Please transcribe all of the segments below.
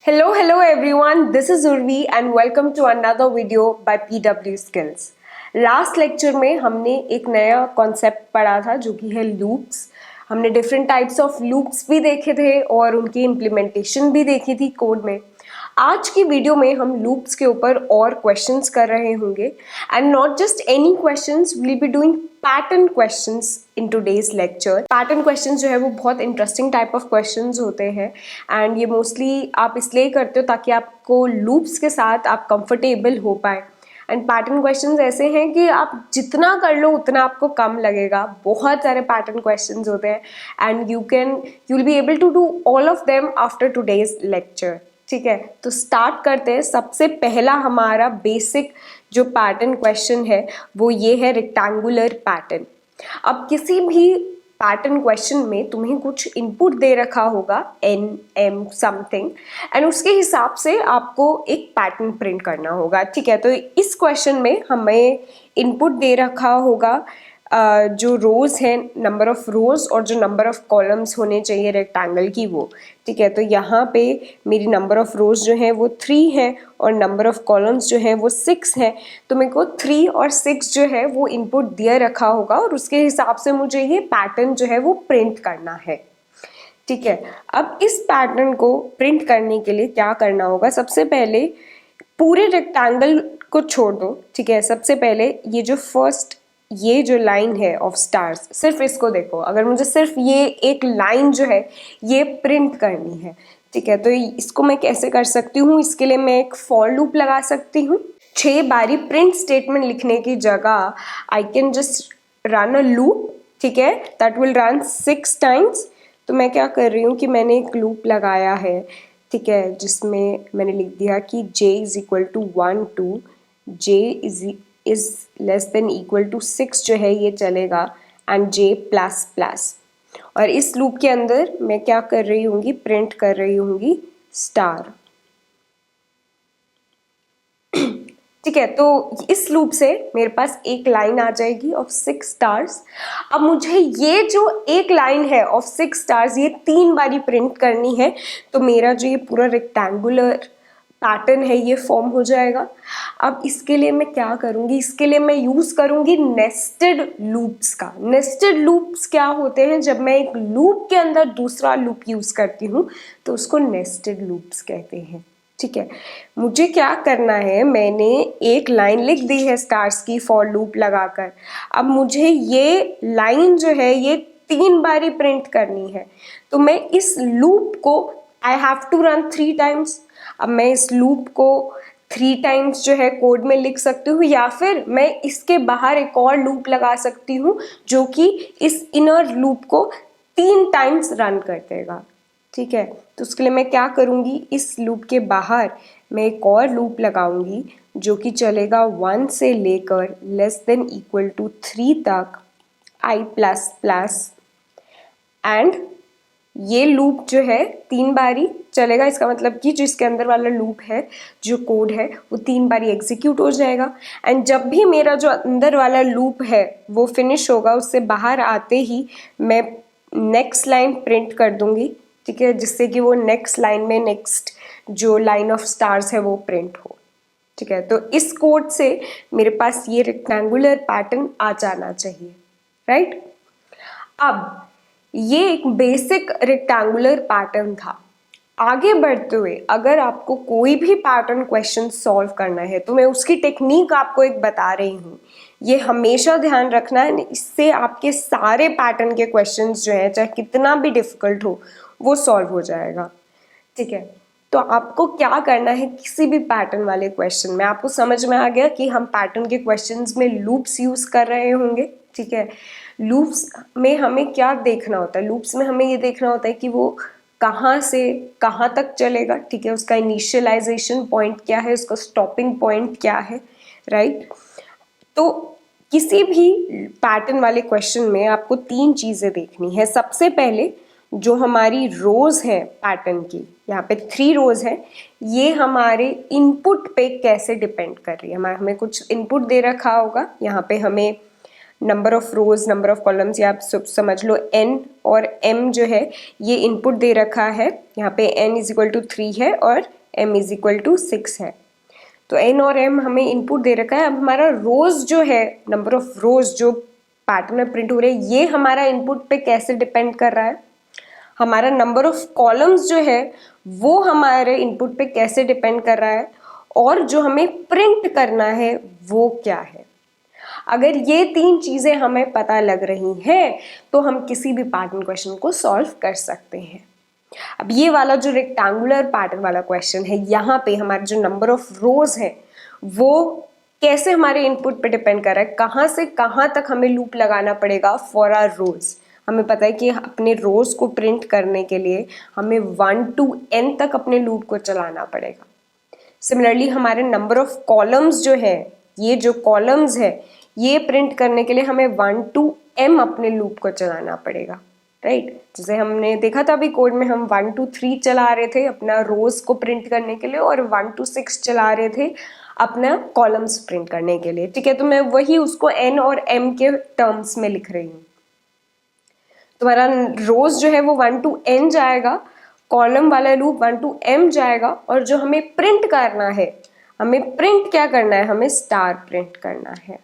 Hello everyone, this is Urvi and welcome to another video by PW Skills. Last lecture में हमने एक नया concept पढ़ा था जो कि है लूप्स। हमने डिफरेंट टाइप्स ऑफ लूप्स भी देखे थे और उनकी इम्प्लीमेंटेशन भी देखी थी कोड में। आज की वीडियो में हम लूप्स के ऊपर और क्वेश्चंस कर रहे होंगे and not just any questions, will be doing pattern questions in today's lecture. Pattern questions जो है वो बहुत इंटरेस्टिंग टाइप ऑफ क्वेश्चंस होते हैं एंड ये मोस्टली आप इसलिए करते हो ताकि आपको लूप्स के साथ आप कंफर्टेबल हो पाए। एंड पैटर्न क्वेश्चंस ऐसे हैं कि आप जितना कर लो उतना आपको कम लगेगा। बहुत सारे पैटर्न क्वेश्चंस होते हैं and you will be able to do all of them after today's lecture. ठीक है, तो स्टार्ट करते हैं। सबसे पहला हमारा बेसिक जो पैटर्न क्वेश्चन है वो ये है रेक्टेंगुलर पैटर्न। अब किसी भी पैटर्न क्वेश्चन में तुम्हें कुछ इनपुट दे रखा होगा n m समथिंग एंड उसके हिसाब से आपको एक पैटर्न प्रिंट करना होगा। ठीक है, तो इस क्वेश्चन में हमें इनपुट दे रखा होगा जो रोज़ हैं, नंबर ऑफ रोज़ और जो नंबर ऑफ कॉलम्स होने चाहिए रेक्टेंगल की वो। ठीक है, तो यहाँ पे मेरी नंबर ऑफ रोज़ जो है वो 3 है और नंबर ऑफ कॉलम्स जो है वो 6 है। तो मेरे को 3 और 6 जो है वो इनपुट दिया रखा होगा और उसके हिसाब से मुझे ये पैटर्न जो है वो प्रिंट करना है। ठीक है, अब इस पैटर्न को प्रिंट करने के लिए क्या करना होगा? सबसे पहले पूरे रेक्टेंगल को छोड़ दो। ठीक है, सबसे पहले ये जो लाइन है ऑफ स्टार्स, सिर्फ इसको देखो। अगर मुझे सिर्फ ये एक लाइन जो है ये प्रिंट करनी है, ठीक है, तो इसको मैं कैसे कर सकती हूँ? इसके लिए मैं एक फॉर लूप लगा सकती हूँ। 6 बारी प्रिंट स्टेटमेंट लिखने की जगह I can just run a loop. ठीक है, दैट विल रन 6 टाइम्स। तो मैं क्या कर रही हूँ कि मैंने एक लूप लगाया है, ठीक है, जिसमें मैंने लिख दिया कि j is equal to 1 to j is less than equal to 6 जो है ये चलेगा एंड j प्लस प्लस। और इस लूप के अंदर मैं क्या कर रही होंगी? प्रिंट कर रही होंगी स्टार। ठीक है, तो इस लूप से मेरे पास एक लाइन आ जाएगी ऑफ 6 स्टार्स। अब मुझे ये जो एक लाइन है ऑफ 6 स्टार्स ये 3 बारी प्रिंट करनी है, तो मेरा जो ये पूरा रेक्टेंगुलर पैटर्न है ये फॉर्म हो जाएगा। अब इसके लिए मैं क्या करूँगी? इसके लिए मैं यूज़ करूँगी नेस्टेड लूप्स का। नेस्टेड लूप्स क्या होते हैं? जब मैं एक लूप के अंदर दूसरा लूप यूज़ करती हूँ तो उसको नेस्टेड लूप्स कहते हैं। ठीक है, मुझे क्या करना है? मैंने एक लाइन लिख दी है स्टार्स की फॉर लूप लगाकर। अब मुझे ये लाइन जो है ये 3 बारी प्रिंट करनी है, तो मैं इस लूप को I have to run 3 times. अब मैं इस लूप को 3 टाइम्स जो है कोड में लिख सकती हूँ, या फिर मैं इसके बाहर एक और लूप लगा सकती हूँ जो कि इस इनर लूप को 3 टाइम्स रन कर देगा। ठीक है, तो उसके लिए मैं क्या करूँगी? इस लूप के बाहर मैं एक और लूप लगाऊंगी जो कि चलेगा 1 से लेकर लेस देन इक्वल टू 3 तक i प्लस प्लस। एंड ये लूप जो है 3 बारी चलेगा। इसका मतलब कि जो इसके अंदर वाला लूप है, जो कोड है, वो 3 बारी एग्जीक्यूट हो जाएगा। एंड जब भी मेरा जो अंदर वाला लूप है वो फिनिश होगा, उससे बाहर आते ही मैं नेक्स्ट लाइन प्रिंट कर दूंगी। ठीक है, जिससे कि वो नेक्स्ट लाइन में नेक्स्ट जो लाइन ऑफ स्टार्स है वो प्रिंट हो। ठीक है, तो इस कोड से मेरे पास ये रेक्टेंगुलर पैटर्न आ जाना चाहिए, राइट? अब ये एक बेसिक रेक्टेंगुलर पैटर्न था। आगे बढ़ते हुए अगर आपको कोई भी पैटर्न क्वेश्चन सॉल्व करना है तो मैं उसकी टेक्निक आपको एक बता रही हूँ। ये हमेशा ध्यान रखना है, इससे आपके सारे पैटर्न के क्वेश्चंस जो है चाहे कितना भी डिफिकल्ट हो वो सॉल्व हो जाएगा। ठीक है, तो आपको क्या करना है? किसी भी पैटर्न वाले क्वेश्चन में आपको समझ में आ गया कि हम पैटर्न के क्वेश्चंस में लूप्स यूज कर रहे होंगे। ठीक है, लूप्स में हमें क्या देखना होता है? लूप्स में हमें ये देखना होता है कि वो कहाँ से कहाँ तक चलेगा। ठीक है, उसका इनिशियलाइजेशन पॉइंट क्या है, उसका स्टॉपिंग पॉइंट क्या है, राइट? तो किसी भी पैटर्न वाले क्वेश्चन में आपको 3 चीज़ें देखनी है। सबसे पहले जो हमारी रोज है पैटर्न की, यहाँ पे 3 रोज है, ये हमारे इनपुट पे कैसे डिपेंड कर रही है। हमें कुछ इनपुट दे रखा होगा, यहाँ पे हमें number of rose, number of columns, या आप समझ लो n और m जो है ये इनपुट दे रखा है। यहाँ पे n इज इक्वल टू 3 है और m इज इक्वल टू 6 है। तो n और m हमें इनपुट दे रखा है। अब हमारा रोज जो है, नंबर ऑफ रोज जो पैटर्न में प्रिंट हो रहे हैं, ये हमारा इनपुट पे कैसे डिपेंड कर रहा है, हमारा नंबर ऑफ कॉलम्स जो है वो हमारे इनपुट पे कैसे डिपेंड कर रहा है, और जो हमें प्रिंट करना है वो क्या है। अगर ये तीन चीजें हमें पता लग रही हैं तो हम किसी भी पैटर्न क्वेश्चन को सॉल्व कर सकते हैं। अब ये वाला जो रेक्टेंगुलर पैटर्न वाला क्वेश्चन है, यहाँ पे हमारे जो नंबर ऑफ रोज है वो कैसे हमारे इनपुट पे डिपेंड कर रहा है, कहाँ से कहाँ तक हमें लूप लगाना पड़ेगा फॉर आवर रोज। हमें पता है कि अपने रोज को प्रिंट करने के लिए हमें 1 to n तक अपने लूप को चलाना पड़ेगा। सिमिलरली हमारे नंबर ऑफ कॉलम्स जो है, ये जो कॉलम्स है ये प्रिंट करने के लिए हमें 1 to m अपने लूप को चलाना पड़ेगा, राइट। जैसे हमने देखा था अभी कोड में, हम 1 to 3 चला रहे थे अपना रोज को प्रिंट करने के लिए, और 1 to 6 चला रहे थे अपना कॉलम्स प्रिंट करने के लिए, ठीक है। तो मैं वही उसको n और m के टर्म्स में लिख रही हूँ। तुम्हारा रोज जो है वो 1 to n जाएगा, कॉलम वाला लूप 1 to m जाएगा, और जो हमें प्रिंट करना है, हमें प्रिंट क्या करना है, हमें स्टार प्रिंट करना है,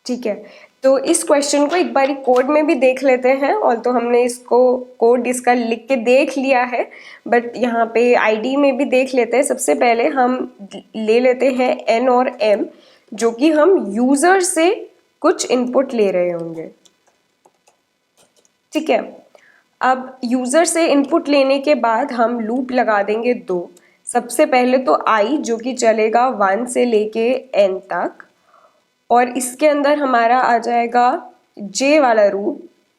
ठीक है। तो इस क्वेश्चन को एक बारी कोड में भी देख लेते हैं, और तो हमने इसको कोड इसका लिख के देख लिया है, बट यहाँ पे आईडी में भी देख लेते हैं। सबसे पहले हम ले लेते हैं n और m, जो कि हम यूजर से कुछ इनपुट ले रहे होंगे, ठीक है। अब यूजर से इनपुट लेने के बाद हम लूप लगा देंगे 2। सबसे पहले तो i जो कि चलेगा 1 से लेके n तक, और इसके अंदर हमारा आ जाएगा j वाला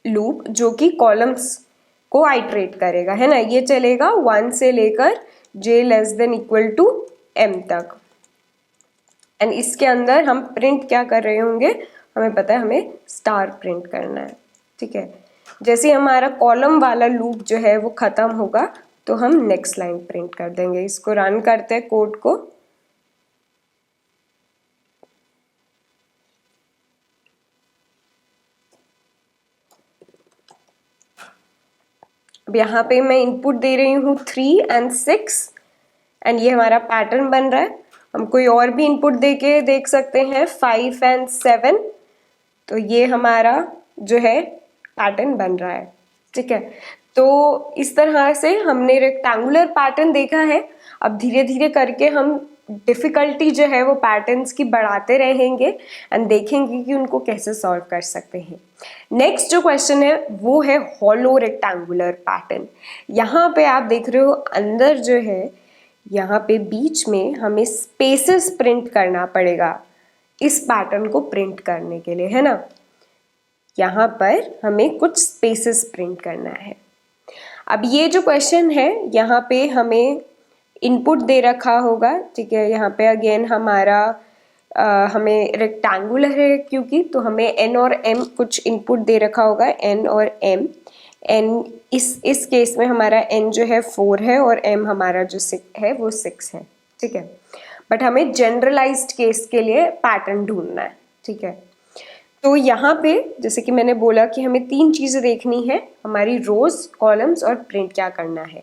लूप जो कि कॉलम्स को आइटरेट करेगा, है ना। ये चलेगा 1 से लेकर j less than equal to m तक, एंड इसके अंदर हम प्रिंट क्या कर रहे होंगे, हमें पता है हमें स्टार प्रिंट करना है, ठीक है। जैसे हमारा कॉलम वाला लूप जो है वो खत्म होगा तो हम नेक्स्ट लाइन प्रिंट कर देंगे। इसको रन करते हैं कोड को। अब यहाँ पे मैं इनपुट दे रही हूँ 3 and 6, एंड ये हमारा पैटर्न बन रहा है। हम कोई और भी इनपुट दे के देख सकते हैं 5 and 7, तो ये हमारा जो है पैटर्न बन रहा है, ठीक है। तो इस तरह से हमने रेक्टेंगुलर पैटर्न देखा है। अब धीरे धीरे करके हम डिफ़िकल्टी जो है वो पैटर्न्स की बढ़ाते रहेंगे एंड देखेंगे कि उनको कैसे सॉल्व कर सकते हैं। नेक्स्ट जो क्वेश्चन है वो है हॉलो रेक्टेंगुलर पैटर्न। यहाँ पे आप देख रहे हो अंदर जो है, यहाँ पे बीच में हमें स्पेसेस प्रिंट करना पड़ेगा इस पैटर्न को प्रिंट करने के लिए, है ना। यहाँ पर हमें कुछ स्पेसेस प्रिंट करना है। अब ये जो क्वेश्चन है यहाँ पे हमें इनपुट दे रखा होगा, ठीक है। यहाँ पे अगेन हमारा हमें रेक्टेंगुलर है क्योंकि, तो हमें n और m कुछ इनपुट दे रखा होगा, n और m। n इस केस में हमारा n जो है 4 है और m हमारा जो 6 है वो 6 है, ठीक है। बट हमें जनरलाइज्ड केस के लिए पैटर्न ढूंढना है, ठीक है। तो यहाँ पे जैसे कि मैंने बोला कि हमें 3 चीज़ें देखनी है, हमारी रोज, कॉलम्स और प्रिंट क्या करना है।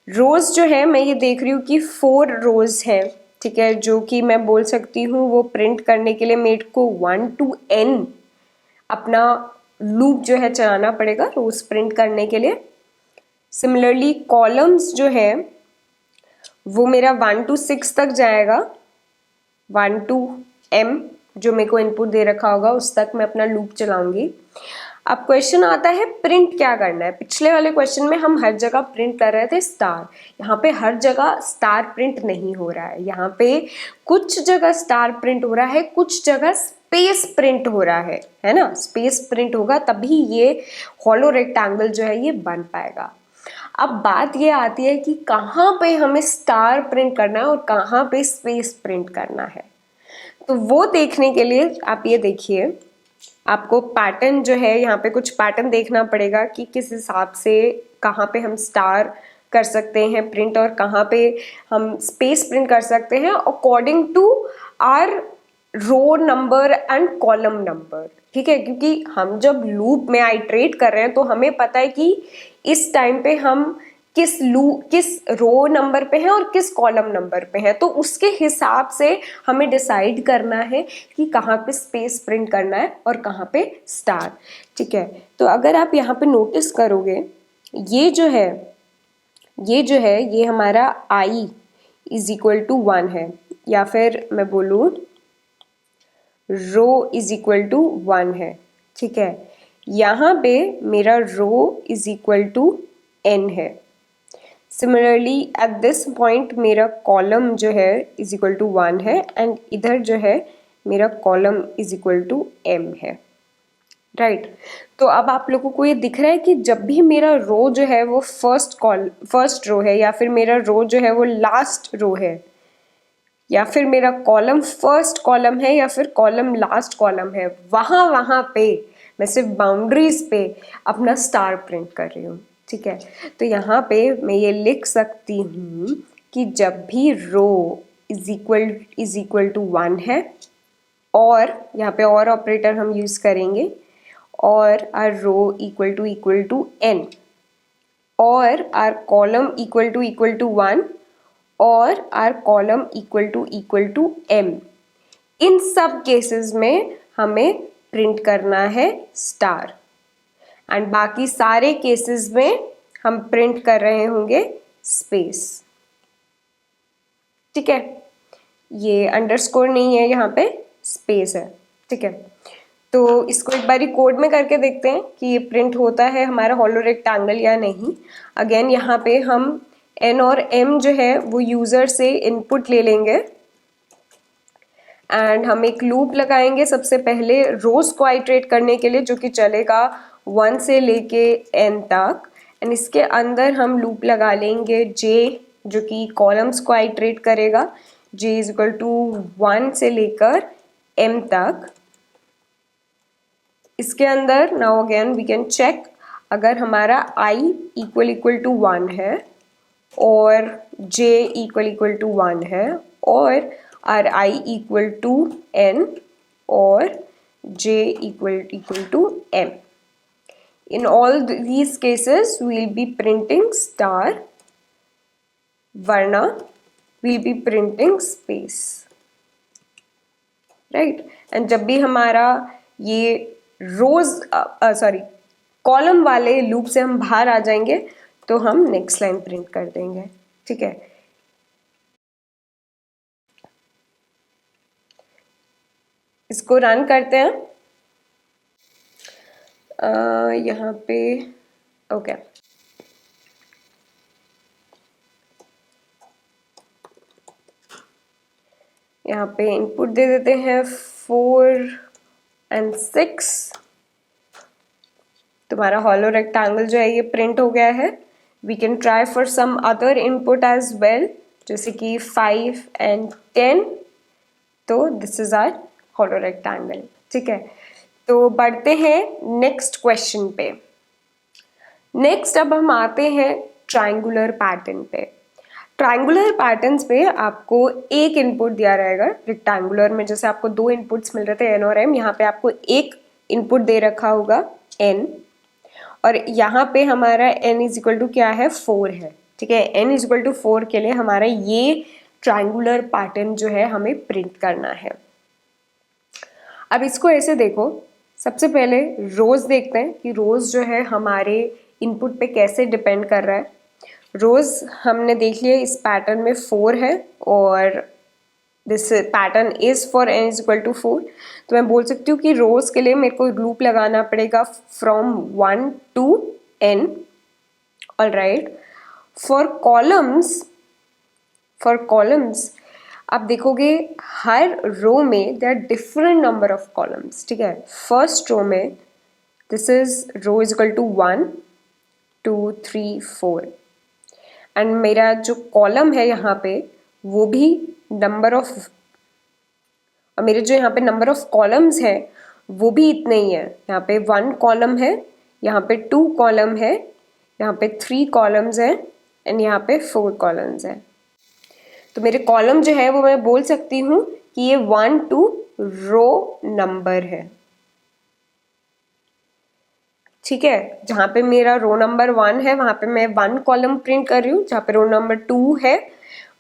रोज जो है मैं ये देख रही हूँ कि 4 रोज है, ठीक है, जो कि मैं बोल सकती हूँ वो प्रिंट करने के लिए मेरे को 1 to n अपना लूप जो है चलाना पड़ेगा रोज प्रिंट करने के लिए। सिमिलरली कॉलम्स जो है वो मेरा 1 to 6 तक जाएगा, 1 to m जो मेरे को इनपुट दे रखा होगा उस तक मैं अपना लूप चलाऊंगी। अब क्वेश्चन आता है प्रिंट क्या करना है। पिछले वाले क्वेश्चन में हम हर जगह प्रिंट कर रहे थे स्टार, यहाँ पे हर जगह स्टार प्रिंट नहीं हो रहा है। यहाँ पे कुछ जगह स्टार प्रिंट हो रहा है, कुछ जगह स्पेस प्रिंट हो रहा है ना। स्पेस प्रिंट होगा तभी ये हॉलो रेक्टेंगल जो है ये बन पाएगा। अब बात ये आती है कि कहाँ पे हमें स्टार प्रिंट करना है और कहाँ पे स्पेस प्रिंट करना है। तो वो देखने के लिए आप ये देखिए, आपको पैटर्न जो है यहाँ पे कुछ पैटर्न देखना पड़ेगा कि किस हिसाब से कहाँ पे हम स्टार कर सकते हैं प्रिंट और कहाँ पे हम स्पेस प्रिंट कर सकते हैं according to our row number and column number, ठीक है। क्योंकि हम जब लूप में आइटरेट कर रहे हैं तो हमें पता है कि इस टाइम पे हम किस रो नंबर पे है और किस कॉलम नंबर पे है, तो उसके हिसाब से हमें डिसाइड करना है कि कहाँ पे स्पेस प्रिंट करना है और कहाँ पे स्टार। ठीक है, तो अगर आप यहाँ पे नोटिस करोगे, ये जो है ये हमारा i इज इक्वल टू 1 है, या फिर मैं बोलूँ रो इज इक्वल टू 1 है। ठीक है, यहाँ पे मेरा रो इज इक्वल टू n है। सिमिलरली एट दिस पॉइंट मेरा कॉलम जो है इज इक्वल टू 1 है, एंड इधर जो है मेरा column is equal to m है। राइट, तो अब आप लोगों को ये दिख रहा है कि जब भी मेरा रो जो है वो फर्स्ट रो है, या फिर मेरा रो जो है वो लास्ट रो है, या फिर मेरा कॉलम फर्स्ट कॉलम है, या फिर कॉलम लास्ट कॉलम है, वहाँ पे मैं सिर्फ बाउंड्रीज पे अपना स्टार प्रिंट कर रही हूँ। ठीक है, तो यहाँ पे मैं ये लिख सकती हूँ कि जब भी रो इज इक्वल टू 1 है, और यहाँ पे और ऑपरेटर हम यूज़ करेंगे, और or row equal to n, और आर कॉलम इक्वल टू 1, और or column equal to m। इन सब केसेस में हमें प्रिंट करना है स्टार, एंड बाकी सारे केसेस में हम प्रिंट कर रहे होंगे स्पेस। ठीक है, ये अंडरस्कोर नहीं है, यहाँ पे स्पेस है। ठीक है, तो इसको एक बारी कोड में करके देखते हैं कि ये प्रिंट होता है हमारा हॉलो रेक्टेंगल या नहीं। अगेन यहाँ पे हम n और m जो है वो यूज़र से इनपुट ले लेंगे, एंड हम एक लूप लगाएंगे सबसे पहले रोज को आइटरेट करने के लिए, जो कि चलेगा 1 से लेके n तक, एंड इसके अंदर हम लूप लगा लेंगे j, जो कि कॉलम्स को आइटरेट करेगा, j इज इक्वल टू 1 से लेकर m तक। इसके अंदर now again we can check, अगर हमारा i इक्वल टू 1 है, और j इक्वल टू 1 है, और or i equal to n, और j equal to m, in all these cases we will be printing star, वरना we will be printing space। Right, and जब भी हमारा ये कॉलम वाले लूप से हम बाहर आ जाएंगे तो हम नेक्स्ट लाइन प्रिंट कर देंगे। ठीक है, इसको रन करते हैं। यहाँ पे ओके, यहाँ पे इनपुट दे देते हैं 4 and 6। तुम्हारा हॉलो रेक्टेंगल जो है ये प्रिंट हो गया है। We can try for some other input as well, जैसे कि 5 and 10। तो this is our hollow rectangle. ठीक है, तो बढ़ते हैं नेक्स्ट क्वेश्चन पे। नेक्स्ट अब हम आते हैं ट्रायंगुलर पैटर्न पे। ट्रायंगुलर पैटर्न्स पे आपको एक इनपुट दिया रहेगा। रेक्टेंगुलर में जैसे आपको 2 इनपुट्स मिल रहे थे n और m, यहाँ पे आपको एक इनपुट दे रखा होगा n, और यहाँ पे हमारा n इज इक्वल टू क्या है 4 है। ठीक है, n इज इक्वल टू 4 के लिए हमारा ये ट्रायंगुलर पैटर्न जो है हमें प्रिंट करना है। अब इसको ऐसे देखो, सबसे पहले रोज देखते हैं कि रोज जो है हमारे इनपुट पे कैसे डिपेंड कर रहा है। रोज हमने देख लिया इस पैटर्न में 4 है, और this pattern is for n is equal to 4। तो मैं बोल सकती हूँ कि रोज के लिए मेरे को लूप लगाना पड़ेगा from 1 to n। All right, for columns आप देखोगे हर रो में there are different number of columns. ठीक है, फर्स्ट रो में this is row is equal to 1 2 3 4, and मेरा जो कॉलम है यहाँ पे वो भी नंबर ऑफ, और मेरे जो यहाँ पे नंबर ऑफ कॉलम्स है वो भी इतने ही है। यहाँ पे 1 कॉलम है, यहाँ पे 2 कॉलम है, यहाँ पे 3 कॉलम्स है, एंड यहाँ पे 4 कॉलम्स है। तो मेरे कॉलम जो है वो मैं बोल सकती हूँ कि ये 1 2 रो नंबर है। ठीक है, जहाँ पे मेरा रो नंबर 1 है वहाँ पे मैं 1 कॉलम प्रिंट कर रही हूँ, जहाँ पे रो नंबर 2 है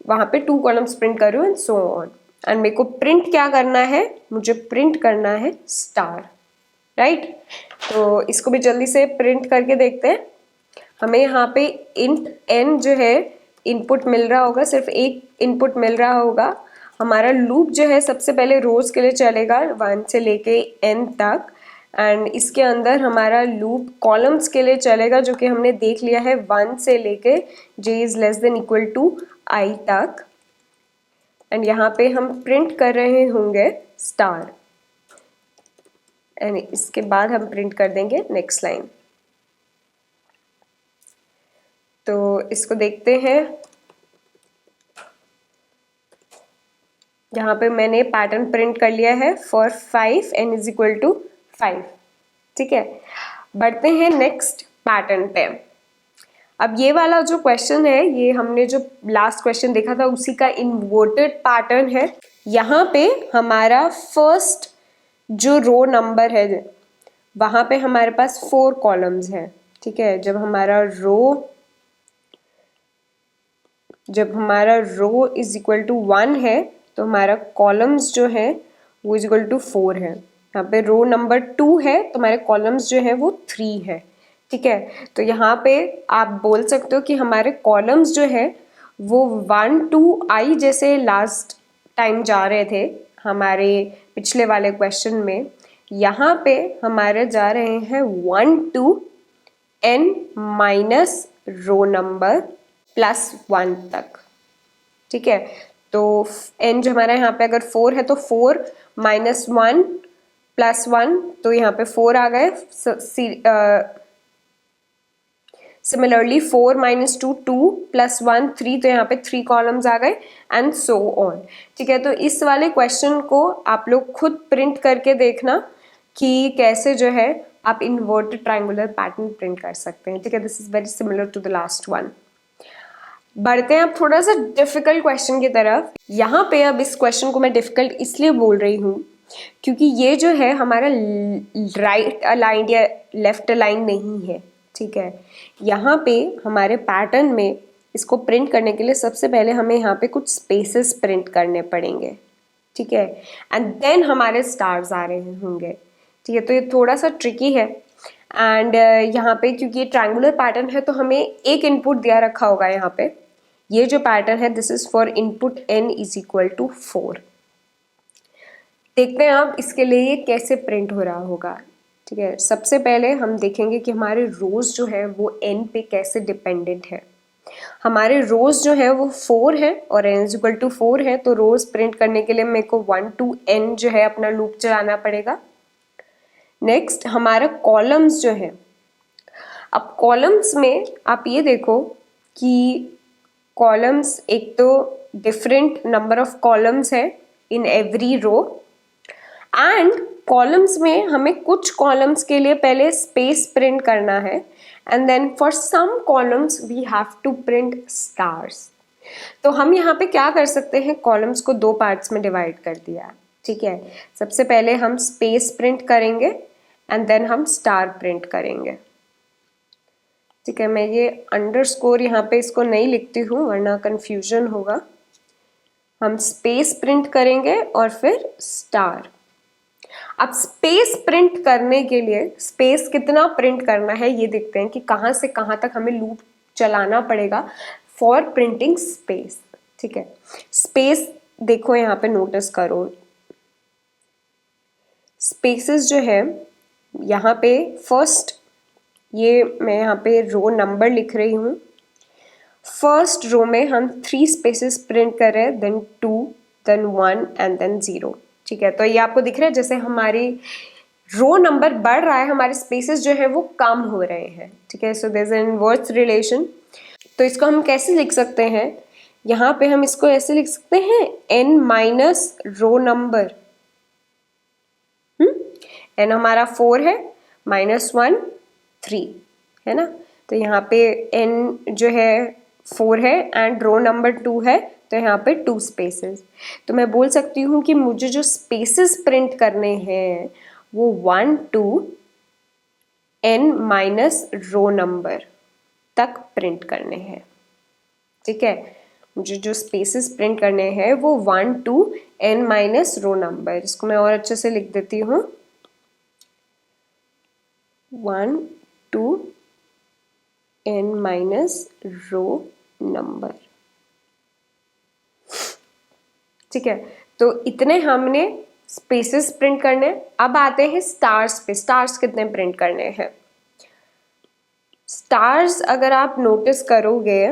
वहाँ पे 2 कॉलम्स प्रिंट कर रही हूँ, एंड सो ऑन। एंड मेरे को प्रिंट क्या करना है, मुझे प्रिंट करना है स्टार, राइट। तो इसको भी जल्दी से प्रिंट करके देखते हैं। हमें यहाँ पे इंट n जो है इनपुट मिल रहा होगा, सिर्फ एक इनपुट मिल रहा होगा। हमारा लूप जो है सबसे पहले रोज के लिए चलेगा 1 से लेके n तक, एंड इसके अंदर हमारा लूप कॉलम्स के लिए चलेगा, जो कि हमने देख लिया है 1 से लेके j is less than equal to i तक। एंड यहाँ पे हम प्रिंट कर रहे होंगे स्टार, एंड इसके बाद हम प्रिंट कर देंगे नेक्स्ट लाइन। तो इसको देखते हैं, यहाँ पे मैंने पैटर्न प्रिंट कर लिया है for 5 n is equal to 5, ठीक है। बढ़ते हैं नेक्स्ट पैटर्न पे। अब ये वाला जो क्वेश्चन है, ये हमने जो लास्ट क्वेश्चन देखा था उसी का इन्वर्टेड पैटर्न है। यहाँ पे हमारा फर्स्ट जो रो नंबर है वहाँ पे हमारे पास 4 कॉलम्स हैं, ठीक है। जब हमारा रो इज इक्वल टू 1 है तो हमारा कॉलम्स जो है वो इज इक्वल टू 4 है। यहाँ पे रो नंबर 2 है तो हमारे कॉलम्स जो है वो 3 है, ठीक है। तो यहाँ पे आप बोल सकते हो कि हमारे कॉलम्स जो है वो 1 to i जैसे लास्ट टाइम जा रहे थे हमारे पिछले वाले क्वेश्चन में, यहाँ पे हमारे जा रहे हैं 1 to n minus row number plus 1 तक, ठीक है। तो n जो हमारा यहाँ पे अगर 4 है तो 4 माइनस 1 प्लस 1, तो यहाँ पे 4 आ गए। सिमिलरली 4 माइनस 2 2 प्लस 1 3, तो यहाँ पे 3 कॉलम्स आ गए, एंड सो ऑन, ठीक है। तो इस वाले क्वेश्चन को आप लोग खुद प्रिंट करके देखना कि कैसे जो है आप इन्वर्टेड ट्रायंगुलर पैटर्न प्रिंट कर सकते हैं, ठीक है। This is very similar to the last one. बढ़ते हैं अब थोड़ा सा डिफिकल्ट क्वेश्चन की तरफ। यहाँ पे अब इस क्वेश्चन को मैं डिफिकल्ट इसलिए बोल रही हूँ क्योंकि ये जो है हमारा राइट अलाइंड या लेफ्ट अलाइन नहीं है, ठीक है। यहाँ पे हमारे पैटर्न में इसको प्रिंट करने के लिए सबसे पहले हमें यहाँ पे कुछ स्पेसेस प्रिंट करने पड़ेंगे, ठीक है, एंड देन हमारे स्टार्स आ रहे होंगे, ठीक है। तो ये थोड़ा सा ट्रिकी है, एंड यहाँ पे क्योंकि ये ट्रायंगुलर पैटर्न है तो हमें एक इनपुट दिया रखा होगा। यहाँ पे ये जो पैटर्न है this is for input n is equal to 4। देखते हैं अब इसके लिए ये कैसे प्रिंट हो रहा होगा, ठीक है। सबसे पहले हम देखेंगे कि हमारे रोज जो है वो n पे कैसे डिपेंडेंट है। हमारे रोज जो है वो 4 है और n इज इक्वल टू 4 है, तो रोज प्रिंट करने के लिए मेरे को 1 to n जो है अपना लूप चलाना पड़ेगा। नेक्स्ट हमारा कॉलम्स जो है, अब कॉलम्स में आप ये देखो कि कॉलम्स एक तो डिफरेंट नंबर ऑफ कॉलम्स है in every row, and columns में हमें कुछ कॉलम्स के लिए पहले स्पेस प्रिंट करना है, and then for some columns we have to print stars. तो हम यहाँ पे क्या कर सकते हैं, कॉलम्स को 2 पार्ट्स में डिवाइड कर दिया, ठीक है। सबसे पहले हम स्पेस प्रिंट करेंगे एंड देन हम स्टार प्रिंट करेंगे, ठीक है। मैं ये अंडरस्कोर यहाँ पे इसको नहीं लिखती हूँ वरना कंफ्यूजन होगा। हम स्पेस प्रिंट करेंगे और फिर स्टार। अब स्पेस प्रिंट करने के लिए स्पेस कितना प्रिंट करना है ये देखते हैं कि कहाँ से कहाँ तक हमें लूप चलाना पड़ेगा फॉर प्रिंटिंग स्पेस, ठीक है। स्पेस देखो यहाँ पे नोटिस करो, स्पेसेस जो है यहाँ पे फर्स्ट, ये मैं यहाँ पे रो नंबर लिख रही हूँ। फर्स्ट रो में हम 3 स्पेसेस प्रिंट कर रहे हैं, देन 2, देन 1 एंड देन 0, ठीक है। तो ये आपको दिख रहा है जैसे हमारी रो नंबर बढ़ रहा है हमारे स्पेसेस जो है वो कम हो रहे हैं, ठीक है। So there is an inverse relation. तो इसको हम कैसे लिख सकते हैं, यहाँ पे हम इसको ऐसे लिख सकते हैं n minus row number, n हमारा 4 है, -1 3 है ना। तो यहाँ पे n जो है 4 है एंड रो नंबर 2 है, तो यहाँ पे 2 स्पेसेस। तो मैं बोल सकती हूँ कि मुझे जो स्पेसेस प्रिंट करने हैं वो 1 to n minus row number तक प्रिंट करने हैं। ठीक है, मुझे जो स्पेसेस प्रिंट करने हैं वो 1 to n minus row number, इसको मैं और अच्छे से लिख देती हूँ, 1 to n minus row number. ठीक है, तो इतने हमने स्पेसेस प्रिंट करने। अब आते हैं स्टार्स पे। स्टार्स कितने प्रिंट करने हैं? स्टार्स अगर आप नोटिस करोगे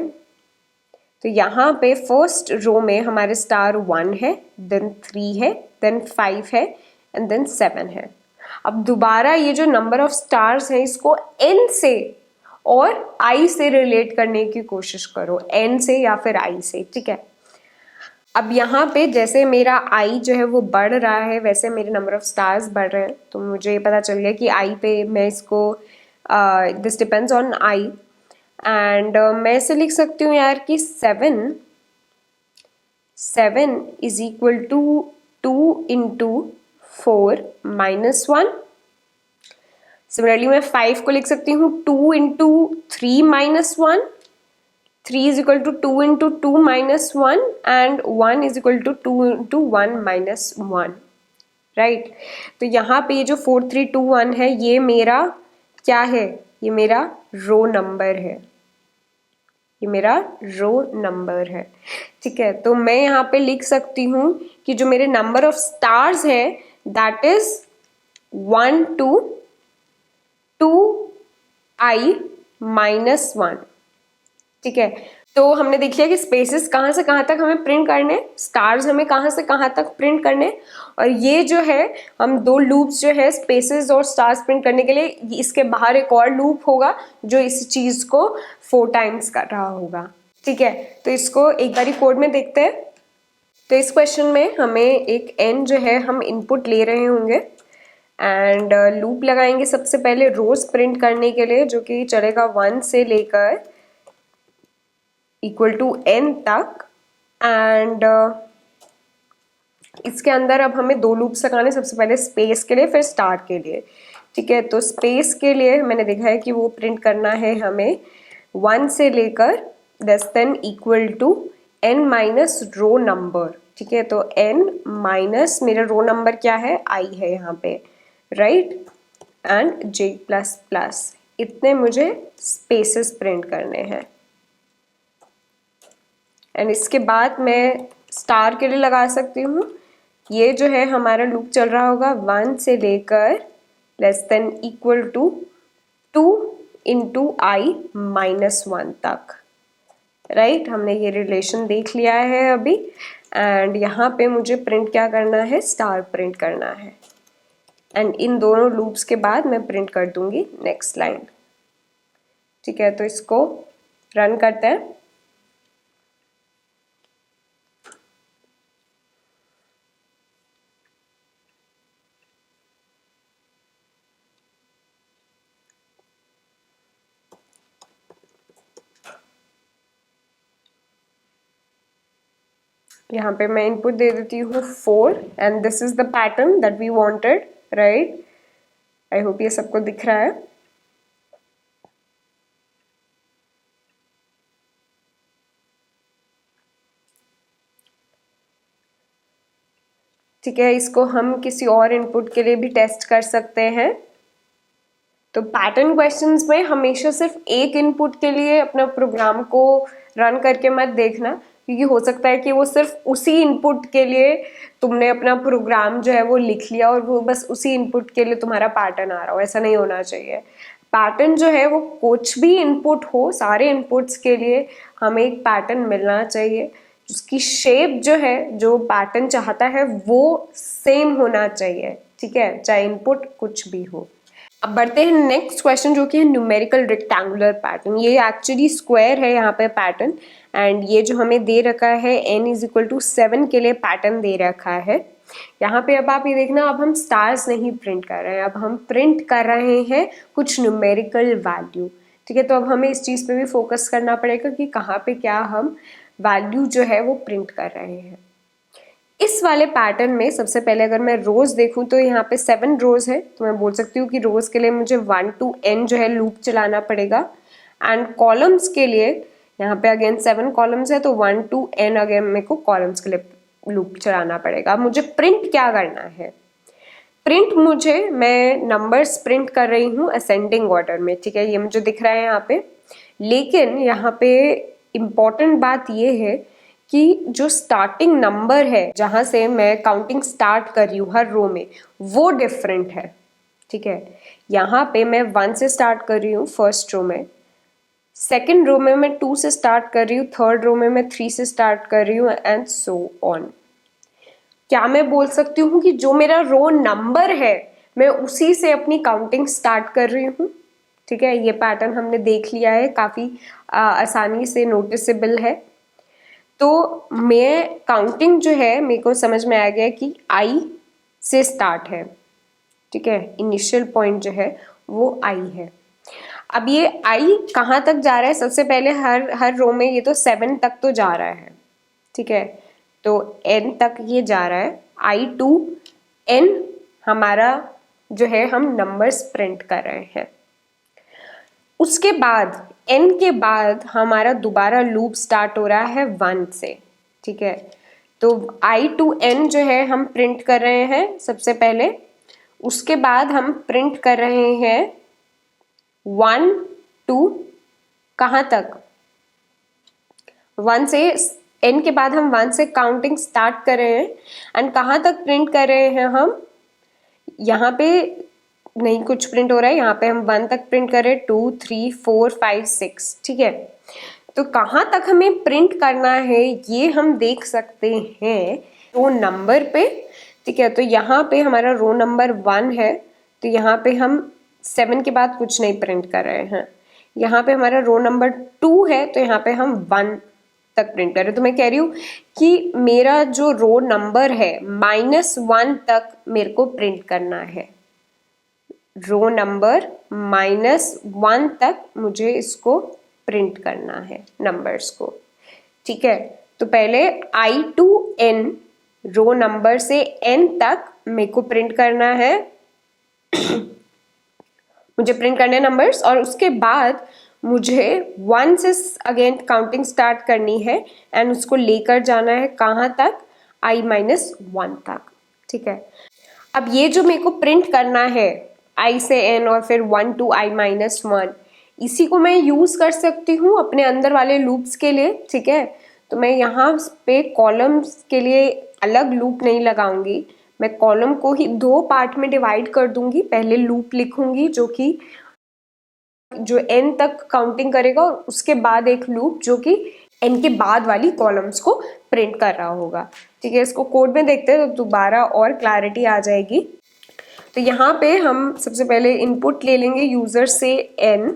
तो यहाँ पे फर्स्ट रो में हमारे स्टार 1 है, देन 3 है, देन 5 है एंड देन 7 है। अब दोबारा ये जो नंबर ऑफ स्टार्स है इसको n से और i से रिलेट करने की कोशिश करो, n से या फिर i से। ठीक है, अब यहाँ पे जैसे मेरा i जो है वो बढ़ रहा है वैसे मेरे नंबर ऑफ स्टार्स बढ़ रहे हैं, तो मुझे पता चल गया कि i पे मैं इसको this depends on i and मैं इसे लिख सकती हूँ यार कि 7 is equal to 2 into 4 minus 1। Similarly मैं 5 को लिख सकती हूँ 2 into 3 minus 1, 3 is equal to 2 into 2 minus 1 and 1 is equal to 2 into 1 minus 1, right. तो यहाँ पे ये जो 4 3 2 1 है ये मेरा क्या है? ये मेरा रो नंबर है, ये मेरा रो नंबर है। ठीक है, तो मैं यहाँ पे लिख सकती हूँ कि जो मेरे नंबर ऑफ स्टार्स है that is 1 to 2i minus 1। ठीक है, तो हमने देख लिया कि स्पेसेस कहाँ से कहाँ तक हमें प्रिंट करने, स्टार्स हमें कहाँ से कहाँ तक प्रिंट करने, और ये जो है हम दो लूप्स जो है स्पेसेस और स्टार्स प्रिंट करने के लिए, इसके बाहर एक और लूप होगा जो इस चीज़ को 4 टाइम्स कर रहा होगा। ठीक है, तो इसको एक बारी कोड में देखते हैं। तो इस क्वेश्चन में हमें एक n जो है हम इनपुट ले रहे होंगे एंड लूप लगाएंगे सबसे पहले रोज प्रिंट करने के लिए, जो कि चलेगा 1 से लेकर इक्वल टू n तक एंड इसके अंदर अब हमें दो लूप्स लगाने, सबसे पहले स्पेस के लिए फिर स्टार के लिए। ठीक है, तो स्पेस के लिए मैंने देखा है कि वो प्रिंट करना है हमें 1 से लेकर less than equal to n minus row number. ठीक है, तो n माइनस मेरा रो नंबर क्या है? i है यहाँ पे, right, and j plus plus, इतने मुझे स्पेसेस प्रिंट करने हैं। एंड इसके बाद मैं स्टार के लिए लगा सकती हूँ, ये जो है हमारा लूप चल रहा होगा 1 से लेकर less than equal to 2 into i minus 1 तक, राइट। हमने ये रिलेशन देख लिया है अभी एंड यहाँ पे मुझे प्रिंट क्या करना है? स्टार प्रिंट करना है एंड इन दोनों लूप्स के बाद मैं प्रिंट कर दूंगी नेक्स्ट लाइन। ठीक है, तो इसको रन करते हैं। यहाँ पे मैं इनपुट दे देती हूँ 4 and this is the pattern that we wanted, right. I hope ये सबको दिख रहा है। ठीक है, इसको हम किसी और इनपुट के लिए भी टेस्ट कर सकते हैं। तो पैटर्न क्वेश्चंस में हमेशा सिर्फ एक इनपुट के लिए अपना प्रोग्राम को रन करके मत देखना, क्योंकि हो सकता है कि वो सिर्फ उसी इनपुट के लिए तुमने अपना प्रोग्राम जो है वो लिख लिया और वो बस उसी इनपुट के लिए तुम्हारा पैटर्न आ रहा हो, ऐसा नहीं होना चाहिए। पैटर्न जो है वो कुछ भी इनपुट हो, सारे इनपुट्स के लिए हमें एक पैटर्न मिलना चाहिए, उसकी शेप जो है, जो पैटर्न चाहता है वो सेम होना चाहिए। ठीक है, चाहे इनपुट कुछ भी हो। अब बढ़ते हैं नेक्स्ट क्वेश्चन, जो कि है न्यूमेरिकल रेक्टेंगुलर पैटर्न। ये एक्चुअली स्क्वायर है यहाँ पे पैटर्न एंड ये जो हमें दे रखा है n इज इक्वल टू 7 के लिए पैटर्न दे रखा है यहाँ पे। अब आप ये देखना, अब हम स्टार्स नहीं प्रिंट कर रहे हैं, अब हम प्रिंट कर रहे हैं कुछ न्यूमेरिकल वैल्यू। ठीक है, तो अब हमें इस चीज़ पे भी फोकस करना पड़ेगा कि कहाँ पे क्या हम वैल्यू जो है वो प्रिंट कर रहे हैं। इस इस वाले पैटर्न में सबसे पहले अगर मैं रोज देखूं तो यहाँ पे 7 रोज है, तो मैं बोल सकती हूँ कि रोज के लिए मुझे 1 to n जो है लूप चलाना पड़ेगा। एंड कॉलम्स के लिए यहाँ पे अगेन 7 कॉलम्स है, तो 1 to n अगेन मेरे को कॉलम्स के लिए लूप चलाना पड़ेगा। मुझे प्रिंट क्या करना है? प्रिंट मैं नंबर्स प्रिंट कर रही हूँ असेंडिंग ऑर्डर में, ठीक है, ये मुझे दिख रहा है यहाँ पे। लेकिन यहाँ पे इम्पॉर्टेंट बात ये है कि जो स्टार्टिंग नंबर है जहाँ से मैं काउंटिंग स्टार्ट कर रही हूँ हर रो में, वो डिफरेंट है, ठीक है। यहाँ पे मैं 1 से स्टार्ट कर रही हूँ फर्स्ट रो में, सेकेंड रो में मैं 2 से स्टार्ट कर रही हूँ, थर्ड रो में मैं 3 से स्टार्ट कर रही हूँ एंड सो ऑन। क्या मैं बोल सकती हूँ कि जो मेरा रो नंबर है मैं उसी से अपनी काउंटिंग स्टार्ट कर रही हूँ, ठीक है। ये पैटर्न हमने देख लिया है, काफ़ी आसानी से नोटिसेबल है। तो मैं काउंटिंग जो है मेरे को समझ में आ गया कि आई से स्टार्ट है, ठीक है, इनिशियल पॉइंट जो है वो आई है। अब ये आई कहाँ तक जा रहा है? सबसे पहले हर रो में ये तो 7 तक तो जा रहा है, ठीक है, तो n तक ये जा रहा है। आई टू n हमारा जो है हम नंबर्स प्रिंट कर रहे हैं। उसके बाद n के बाद हमारा दोबारा लूप स्टार्ट हो रहा है 1 से, ठीक है। तो i टू n जो है हम प्रिंट कर रहे हैं सबसे पहले, उसके बाद हम प्रिंट कर रहे हैं 1 टू कहाँ तक? 1 से n के बाद हम 1 से काउंटिंग स्टार्ट कर रहे हैं एंड कहाँ तक प्रिंट कर रहे हैं हम? यहाँ पे नहीं कुछ प्रिंट हो रहा है, यहाँ पे हम 1 तक प्रिंट कर रहे हैं, 2 3 4 5 6, ठीक है। तो कहाँ तक हमें प्रिंट करना है ये हम देख सकते हैं रो नंबर पे, ठीक है। तो यहाँ पे हमारा रो नंबर 1 है, तो यहाँ पे हम 7 के बाद कुछ नहीं प्रिंट कर रहे हैं। यहाँ पे हमारा रो नंबर 2 है, तो यहाँ पे हम 1 तक प्रिंट कर रहे हैं। तो मैं कह रही हूँ कि मेरा जो रो नंबर है -1 तक मेरे को प्रिंट करना है। रो नंबर -1 तक मुझे इसको प्रिंट करना है नंबर्स को, ठीक है। तो पहले i to n row number से n तक मेरे को प्रिंट करना है मुझे प्रिंट करने नंबर्स, और उसके बाद मुझे 1 से अगेन काउंटिंग स्टार्ट करनी है एंड उसको लेकर जाना है कहाँ तक? i-1 तक, ठीक है। अब ये जो मेरे को प्रिंट करना है i से n और फिर 1 टू i-1, इसी को मैं यूज़ कर सकती हूँ अपने अंदर वाले लूप्स के लिए, ठीक है। तो मैं यहाँ पे कॉलम्स के लिए अलग लूप नहीं लगाऊंगी, मैं कॉलम को ही 2 पार्ट में डिवाइड कर दूंगी। पहले लूप लिखूंगी जो n तक काउंटिंग करेगा, और उसके बाद एक लूप जो कि n के बाद वाली कॉलम्स को प्रिंट कर रहा होगा, ठीक है। इसको कोड में देखते हैं तो दोबारा और क्लैरिटी आ जाएगी। तो यहाँ पे हम सबसे पहले इनपुट ले लेंगे यूज़र से n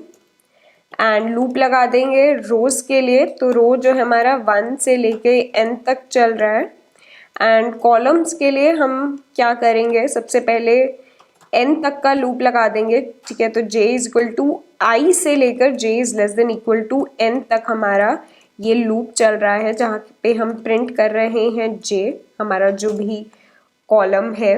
एंड लूप लगा देंगे रोज के लिए। तो रो जो है हमारा 1 से लेके n तक चल रहा है एंड कॉलम्स के लिए हम क्या करेंगे? सबसे पहले n तक का लूप लगा देंगे, ठीक है। तो j is equal to i से लेकर j is less than equal to n तक हमारा ये लूप चल रहा है, जहाँ पे हम प्रिंट कर रहे हैं j हमारा जो भी कॉलम है।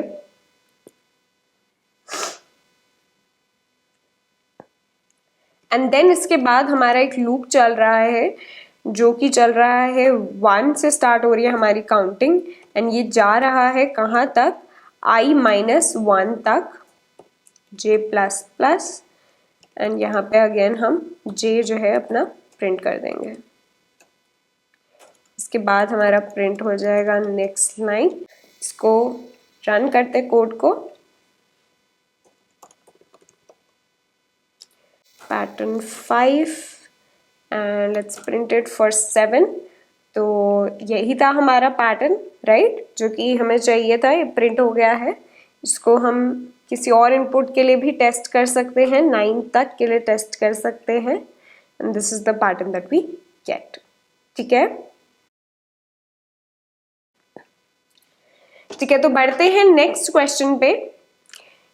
एंड देन इसके बाद हमारा एक लूप चल रहा है जो कि चल रहा है 1 से स्टार्ट हो रही है हमारी काउंटिंग एंड ये जा रहा है कहाँ तक? i-1 तक, j प्लस प्लस, एंड यहाँ पे अगेन हम j जो है अपना प्रिंट कर देंगे। इसके बाद हमारा प्रिंट हो जाएगा नेक्स्ट लाइन। इसको रन करते कोड को। Pattern 5 and let's print it for 7। तो यही था हमारा पैटर्न, राइट, जो कि हमें चाहिए था, ये प्रिंट हो गया है। इसको हम किसी और इनपुट के लिए भी टेस्ट कर सकते हैं, 9 तक के लिए टेस्ट कर सकते हैं and this is the pattern that we get, ठीक है। ठीक है, तो बढ़ते हैं नेक्स्ट क्वेश्चन पे।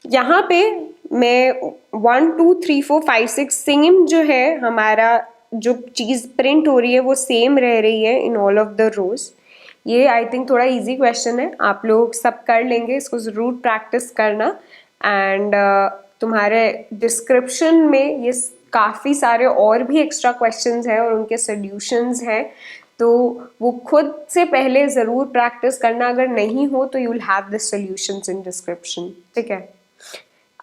यहाँ पे मैं 1 2 3 4 5 6 सेम जो है हमारा जो चीज़ प्रिंट हो रही है वो सेम रह रही है इन ऑल ऑफ द रोज, ये आई थिंक थोड़ा इजी क्वेश्चन है, आप लोग सब कर लेंगे, इसको ज़रूर प्रैक्टिस करना। एंड तुम्हारे डिस्क्रिप्शन में ये काफ़ी सारे और भी एक्स्ट्रा क्वेश्चंस हैं और उनके सॉल्यूशंस हैं, तो वो खुद से पहले ज़रूर प्रैक्टिस करना। अगर नहीं हो तो you will have the solutions in description, ठीक है।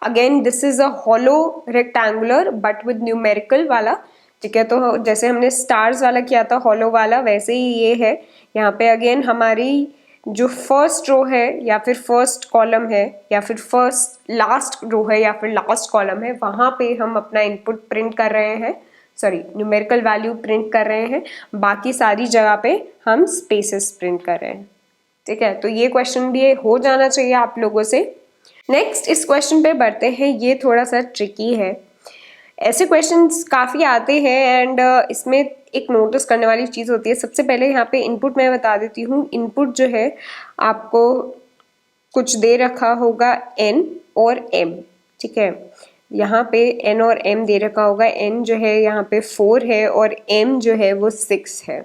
Again this is a hollow rectangular but with numerical वाला, ठीक है। तो जैसे हमने स्टार्स वाला किया था हॉलो वाला, वैसे ही ये है। यहाँ पे अगेन हमारी जो फर्स्ट रो है या फिर फर्स्ट कॉलम है या फिर फर्स्ट लास्ट रो है या फिर लास्ट कॉलम है, वहाँ पे हम अपना इनपुट प्रिंट कर रहे हैं, सॉरी न्यूमेरिकल वैल्यू प्रिंट कर रहे हैं। बाकी सारी जगह पे हम स्पेसेस प्रिंट कर रहे हैं, ठीक है। तो ये क्वेश्चन भी हो जाना चाहिए आप लोगों से। नेक्स्ट इस क्वेश्चन पे बढ़ते हैं, ये थोड़ा सा ट्रिकी है। ऐसे क्वेश्चंस काफ़ी आते हैं एंड इसमें एक नोटिस करने वाली चीज़ होती है। सबसे पहले यहाँ पे इनपुट मैं बता देती हूँ। इनपुट जो है आपको कुछ दे रखा होगा n और m, ठीक है। यहाँ पे n और m दे रखा होगा। n जो है यहाँ पे 4 है और m जो है वो 6 है।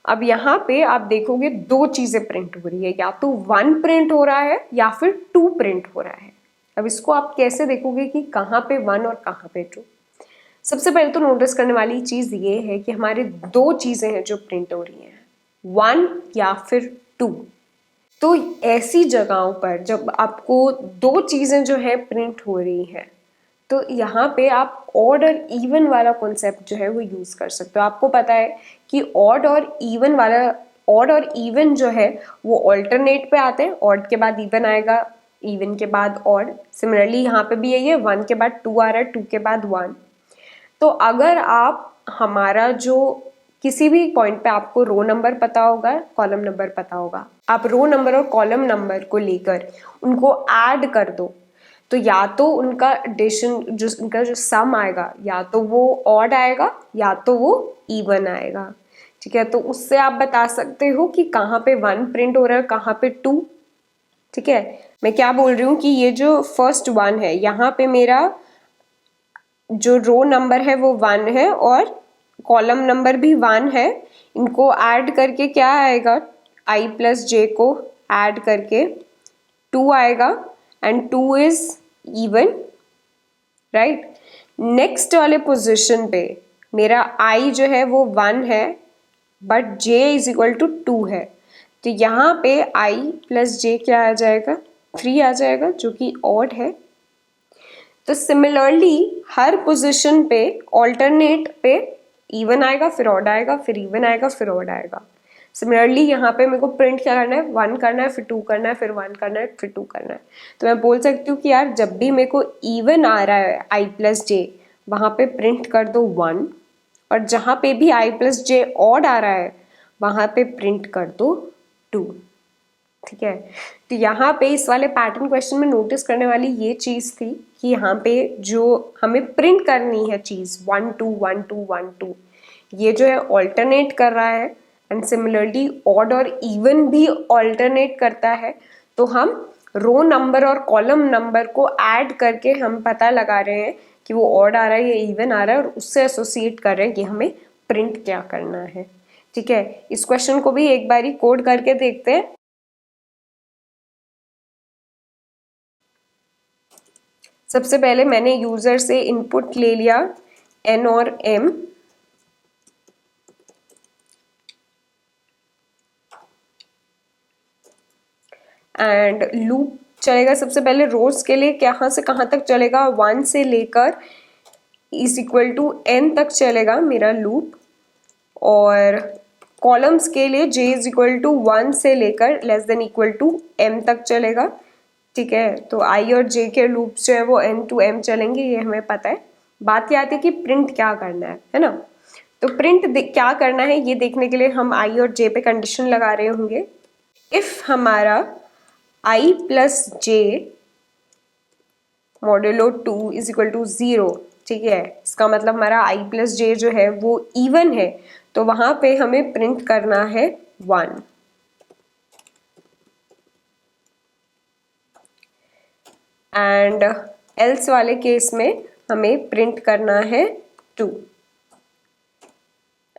अब यहाँ पे आप देखोगे दो चीज़ें प्रिंट हो रही है, या तो 1 प्रिंट हो रहा है या फिर 2 प्रिंट हो रहा है। अब इसको आप कैसे देखोगे कि कहाँ पे 1 और कहाँ पे 2? सबसे पहले तो नोटिस करने वाली चीज़ ये है कि हमारे दो चीज़ें हैं जो प्रिंट हो रही हैं, 1 या फिर 2। तो ऐसी जगहों पर जब आपको दो चीज़ें जो है प्रिंट हो रही हैं, तो यहाँ पे आप ऑड और इवन वाला कॉन्सेप्ट जो है वो यूज़ कर सकते हो। आपको पता है कि ऑड और इवन जो है वो ऑल्टरनेट पे आते हैं। ऑड के बाद इवन आएगा, इवन के बाद ऑड। सिमिलरली यहाँ पे भी यही है, 1 के बाद 2 आ रहा है, 2 के बाद 1। तो अगर आप हमारा जो किसी भी पॉइंट पे आपको रो नंबर पता होगा, कॉलम नंबर पता होगा, आप रो नंबर और कॉलम नंबर को लेकर उनको ऐड कर दो, तो या तो उनका एडिशन जो उनका जो सम आएगा या तो वो ऑड आएगा या तो वो इवन आएगा, ठीक है। तो उससे आप बता सकते हो कि कहाँ पे 1 प्रिंट हो रहा है, कहाँ पे 2, ठीक है। मैं क्या बोल रही हूँ कि ये जो फर्स्ट 1 है, यहाँ पे मेरा जो रो नंबर है वो 1 है और कॉलम नंबर भी 1 है। इनको ऐड करके क्या आएगा, i प्लस j को ऐड करके 2 आएगा and 2 is even, right. Next वाले पोजीशन पे मेरा i जो है वो 1 है but j is equal to 2 है, तो यहाँ पे i प्लस j क्या आ जाएगा, 3 आ जाएगा, जो कि ऑड है। तो सिमिलरली हर पोजीशन पे ऑल्टरनेट पे इवन आएगा, फिर ऑड आएगा, फिर इवन आएगा, फिर ऑड आएगा। सिमिलरली यहाँ पे मेरे को प्रिंट क्या करना है, 1 करना है, फिर 2 करना है, फिर 1 करना है, फिर 2 करना है। तो मैं बोल सकती हूँ कि यार जब भी मेरे को इवन आ रहा है i प्लस जे, वहाँ पे प्रिंट कर दो 1, और जहाँ पे भी i प्लस जे ऑड आ रहा है वहाँ पे प्रिंट कर दो 2, ठीक है। तो यहाँ पे इस वाले पैटर्न क्वेश्चन में नोटिस करने वाली ये चीज़ थी कि यहाँ पे जो हमें प्रिंट करनी है चीज़ 1 2 1 2 1 2, ये जो है ऑल्टरनेट कर रहा है एंड सिमिलरली ऑड और इवन भी ऑल्टरनेट करता है। तो हम रो नंबर और कॉलम नंबर को ऐड करके हम पता लगा रहे हैं कि वो ऑड आ रहा है या इवन आ रहा है, और उससे एसोसिएट कर रहे हैं कि हमें प्रिंट क्या करना है, ठीक है। इस क्वेश्चन को भी एक बारी कोड करके देखते हैं। सबसे पहले मैंने यूजर से इनपुट ले लिया n और m, एंड लूप चलेगा सबसे पहले रोज के लिए, कहाँ से कहाँ तक चलेगा, 1 से लेकर इज इक्वल टू n तक चलेगा मेरा लूप, और कॉलम्स के लिए j इज इक्वल टू 1 से लेकर less than equal to m तक चलेगा, ठीक है। तो i और j के लूप्स जो है वो n टू m चलेंगे, ये हमें पता है। बात ये आती है कि प्रिंट क्या करना है ना। तो प्रिंट क्या करना है ये देखने के लिए हम i और j पे कंडीशन लगा रहे होंगे। इफ हमारा i plus j modulo 2 is equal to 0, ठीक है, इसका मतलब हमारा i प्लस j जो है वो इवन है, तो वहां पे हमें प्रिंट करना है 1, एंड एल्स वाले केस में हमें प्रिंट करना है 2,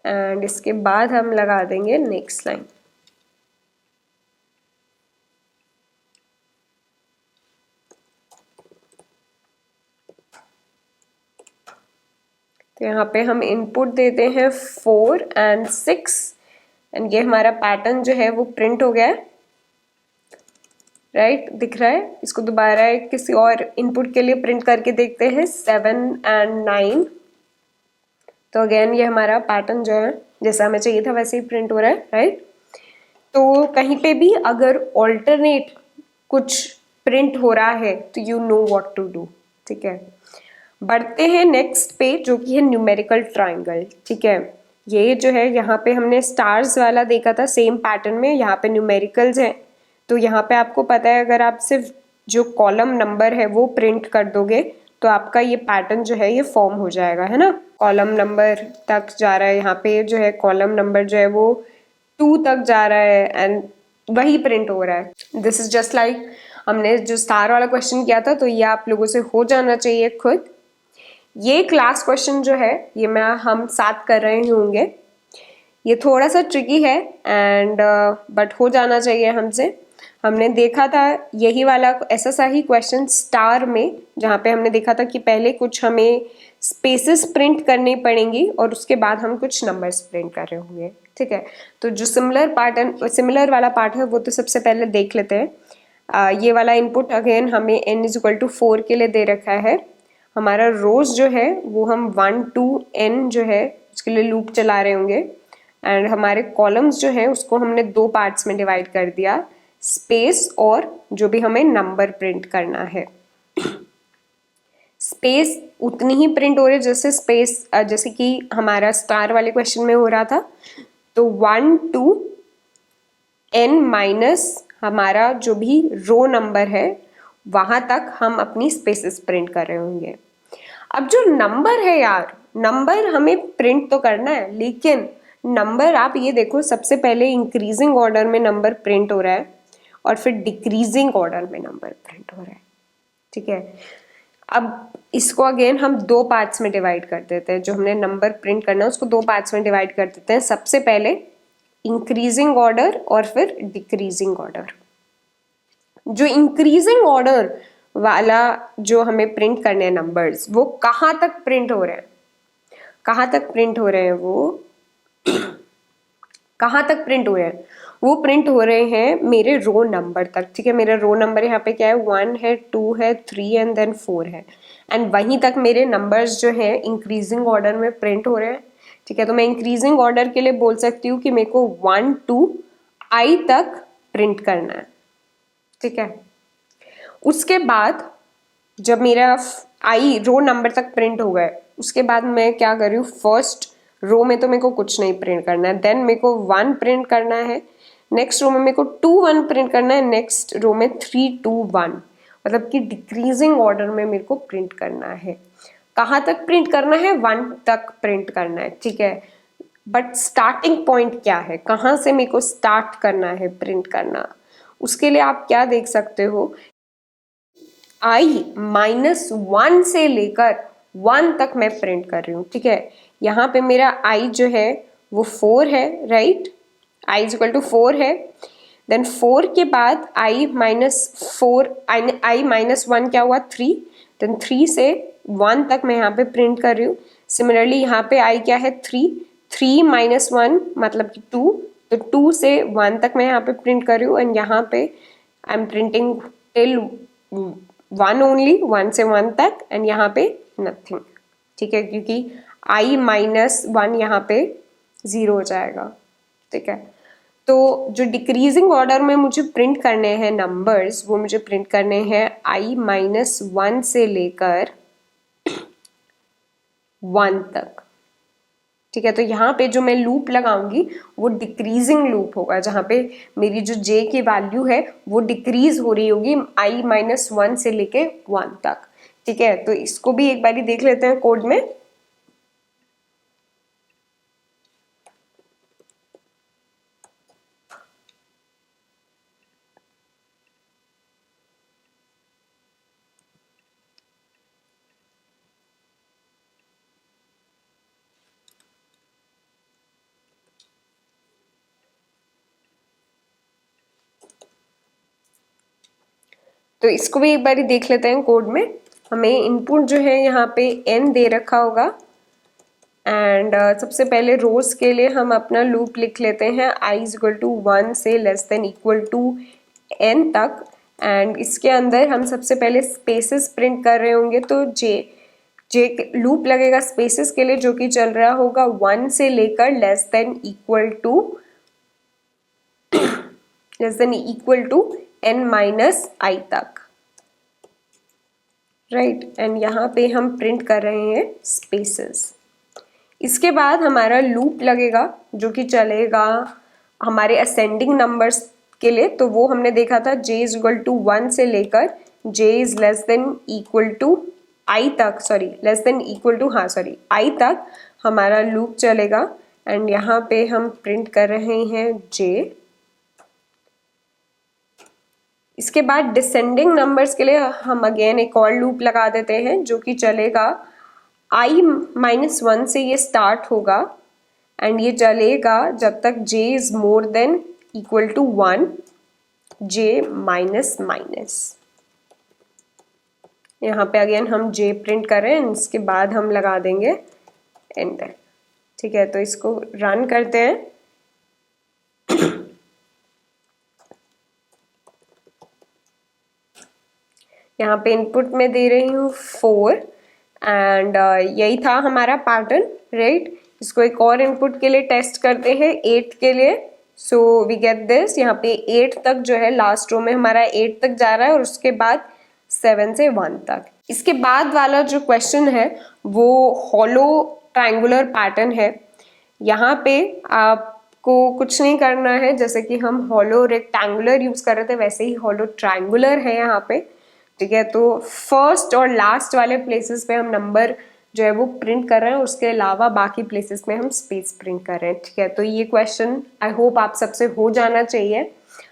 एंड इसके बाद हम लगा देंगे नेक्स्ट लाइन। तो यहाँ पे हम इनपुट देते हैं 4 एंड 6 एंड ये हमारा पैटर्न जो है वो प्रिंट हो गया है, राइट दिख रहा है। इसको दोबारा एक किसी और इनपुट के लिए प्रिंट करके देखते हैं 7 एंड 9। तो अगेन ये हमारा पैटर्न जो है जैसा हमें चाहिए था वैसे ही प्रिंट हो रहा है, राइट। तो कहीं पे भी अगर ऑल्टरनेट कुछ प्रिंट हो रहा है तो you know what to do, ठीक है। बढ़ते हैं नेक्स्ट पे जो कि है न्यूमेरिकल ट्राइंगल, ठीक है। ये जो है यहाँ पे हमने स्टार्स वाला देखा था सेम पैटर्न में, यहाँ पे न्यूमेरिकल्स हैं। तो यहाँ पे आपको पता है अगर आप सिर्फ जो कॉलम नंबर है वो प्रिंट कर दोगे तो आपका ये पैटर्न जो है ये फॉर्म हो जाएगा, है ना। कॉलम नंबर तक जा रहा है, यहाँ पे जो है कॉलम नंबर जो है वो 2 तक जा रहा है एंड वही प्रिंट हो रहा है। दिस इज जस्ट लाइक हमने जो स्टार वाला क्वेश्चन किया था, तो ये आप लोगों से हो जाना चाहिए खुद। ये क्लास क्वेश्चन जो है ये हम साथ कर रहे होंगे। ये थोड़ा सा ट्रिकी है एंड बट हो जाना चाहिए हमसे। हमने देखा था यही वाला ऐसा सा ही क्वेश्चन स्टार में, जहाँ पे हमने देखा था कि पहले कुछ हमें स्पेसेस प्रिंट करनी पड़ेंगी और उसके बाद हम कुछ नंबर्स प्रिंट कर रहे होंगे, ठीक है। तो जो सिमिलर वाला पार्ट है वो तो सबसे पहले देख लेते हैं। ये वाला इनपुट अगेन हमें n=4 के लिए दे रखा है। हमारा रोज जो है वो हम 1 to n जो है उसके लिए लूप चला रहे होंगे एंड हमारे कॉलम्स जो है उसको हमने 2 पार्ट्स में डिवाइड कर दिया, स्पेस और जो भी हमें नंबर प्रिंट करना है। स्पेस उतनी ही प्रिंट हो रही है जैसे स्पेस जैसे कि हमारा स्टार वाले क्वेश्चन में हो रहा था। तो 1 to n माइनस हमारा जो भी रो नंबर है वहां तक हम अपनी स्पेसेस प्रिंट कर रहे होंगे। अब जो नंबर है यार, नंबर हमें प्रिंट तो करना है, लेकिन नंबर आप ये देखो सबसे पहले इंक्रीजिंग ऑर्डर में नंबर प्रिंट हो रहा है और फिर डिक्रीजिंग ऑर्डर में नंबर प्रिंट हो रहा है, ठीक है। अब इसको अगेन हम 2 पार्ट्स में डिवाइड कर देते हैं। जो हमने नंबर प्रिंट करना है उसको 2 पार्ट्स में डिवाइड कर देते हैं। सबसे पहले इंक्रीजिंग ऑर्डर और फिर डिक्रीजिंग ऑर्डर। जो इंक्रीजिंग ऑर्डर वाला जो हमें प्रिंट करने हैं नंबर्स, वो कहाँ तक प्रिंट हो रहे हैं, कहाँ तक प्रिंट हो रहे हैं वो कहाँ तक प्रिंट हो रहे हैं, वो प्रिंट हो रहे हैं मेरे रो नंबर तक, ठीक है। मेरा रो नंबर यहाँ पे क्या है, 1 है, 2 है, 3 एंड देन 4 है एंड वहीं तक मेरे नंबर्स जो है इंक्रीजिंग ऑर्डर में प्रिंट हो रहे हैं, ठीक है। तो मैं इंक्रीजिंग ऑर्डर के लिए बोल सकती हूँ कि मेरे को 1 to i तक प्रिंट करना है, ठीक है। उसके बाद जब मेरा आई रो नंबर तक प्रिंट हो गए उसके बाद मैं क्या कर रही हूँ, फर्स्ट रो में तो मेरे को कुछ नहीं प्रिंट करना है, देन मेरे को 1 प्रिंट करना है, नेक्स्ट रो में मेरे को 2 1 प्रिंट करना है, नेक्स्ट रो में 3 2 1, मतलब कि डिक्रीजिंग ऑर्डर में मेरे को प्रिंट करना है। कहाँ तक प्रिंट करना है, 1 तक प्रिंट करना है, ठीक है। बट स्टार्टिंग पॉइंट क्या है, कहाँ से मेरे को स्टार्ट करना है प्रिंट करना, उसके लिए आप क्या देख सकते हो, i-1 से लेकर 1 तक मैं प्रिंट कर रही हूँ, ठीक है। यहाँ पे मेरा i जो है वो 4 है, राइट, i=4 है। देन 4 के बाद i-1 क्या हुआ, 3। देन 3 से 1 तक मैं यहाँ पे प्रिंट कर रही हूँ। सिमिलरली यहाँ पे i क्या है, 3, 3 - 1 मतलब कि 2, तो 2 से 1 तक मैं यहाँ पे प्रिंट कर रही हूँ एंड यहाँ पे I am printing till 1 only, 1 से 1 तक एंड यहाँ पे नथिंग, ठीक है, क्योंकि i-1 यहाँ पे 0 हो जाएगा, ठीक है। तो जो डिक्रीजिंग ऑर्डर में मुझे प्रिंट करने हैं नंबर्स, वो मुझे प्रिंट करने हैं i-1 से लेकर 1 तक, ठीक है। तो यहाँ पे जो मैं लूप लगाऊंगी वो डिक्रीजिंग लूप होगा, जहाँ पे मेरी जो j की वैल्यू है वो डिक्रीज हो रही होगी i-1 से लेके 1 तक, ठीक है। तो इसको भी एक बारी देख लेते हैं कोड में। तो इसको भी एक बारी देख लेते हैं कोड में। हमें इनपुट जो है यहाँ पे n दे रखा होगा एंड सबसे पहले रोज के लिए हम अपना लूप लिख लेते हैं i इज इक्वल टू 1 से less than equal to n तक। एंड इसके अंदर हम सबसे पहले स्पेसेस प्रिंट कर रहे होंगे, तो जे लूप लगेगा स्पेसेस के लिए, जो कि चल रहा होगा 1 से लेकर less than equal to n minus I तक, राइट। एंड यहाँ पे हम प्रिंट कर रहे हैं स्पेसेस। इसके बाद हमारा लूप लगेगा जो कि चलेगा हमारे असेंडिंग नंबर्स के लिए, तो वो हमने देखा था j इज इक्वल टू 1 से लेकर j is less than equal to I तक, आई तक हमारा लूप चलेगा। एंड यहाँ पे हम प्रिंट कर रहे हैं j। इसके बाद डिसेंडिंग नंबर्स के लिए हम अगेन एक और लूप लगा देते हैं जो कि चलेगा i माइनस 1 से ये स्टार्ट होगा एंड ये चलेगा जब तक j is more than equal to 1, j minus minus. यहाँ पे अगेन हम j प्रिंट कर रहे हैं, इसके बाद हम लगा देंगे एंटर। ठीक है, तो इसको रन करते हैं। यहाँ पे इनपुट में दे रही हूँ 4 एंड यही था हमारा पैटर्न, राइट। इसको एक और इनपुट के लिए टेस्ट करते हैं 8 के लिए। सो वी गेट दिस, यहाँ पे 8 तक जो है लास्ट रो में हमारा 8 तक जा रहा है और उसके बाद 7 से 1 तक। इसके बाद वाला जो क्वेश्चन है वो हॉलो ट्रायंगुलर पैटर्न है। यहाँ पे आपको कुछ नहीं करना है, जैसे कि हम हॉलो रेक्टेंगुलर यूज कर रहे थे वैसे ही हॉलो ट्रायंगुलर है यहाँ पे। ठीक है, तो फर्स्ट और लास्ट वाले प्लेसेस पे हम नंबर जो है वो प्रिंट कर रहे हैं, उसके अलावा बाकी प्लेसेस में हम स्पेस प्रिंट कर रहे हैं। ठीक है, तो ये क्वेश्चन आई होप आप सबसे हो जाना चाहिए।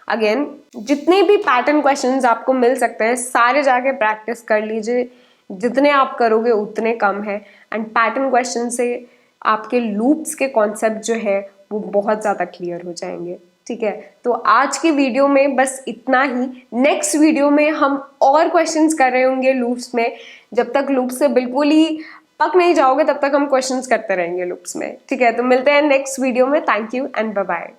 अगेन जितने भी पैटर्न क्वेश्चंस आपको मिल सकते हैं सारे जाके प्रैक्टिस कर लीजिए, जितने आप करोगे उतने कम है। एंड पैटर्न क्वेश्चन से आपके लूप्स के कॉन्सेप्ट जो है वो बहुत ज़्यादा क्लियर हो जाएंगे। ठीक है, तो आज की वीडियो में बस इतना ही। नेक्स्ट वीडियो में हम और क्वेश्चंस कर रहे होंगे लूप्स में। जब तक लूप्स से बिल्कुल ही पक नहीं जाओगे तब तक हम क्वेश्चंस करते रहेंगे लूप्स में। ठीक है, तो मिलते हैं नेक्स्ट वीडियो में। Thank you and bye bye.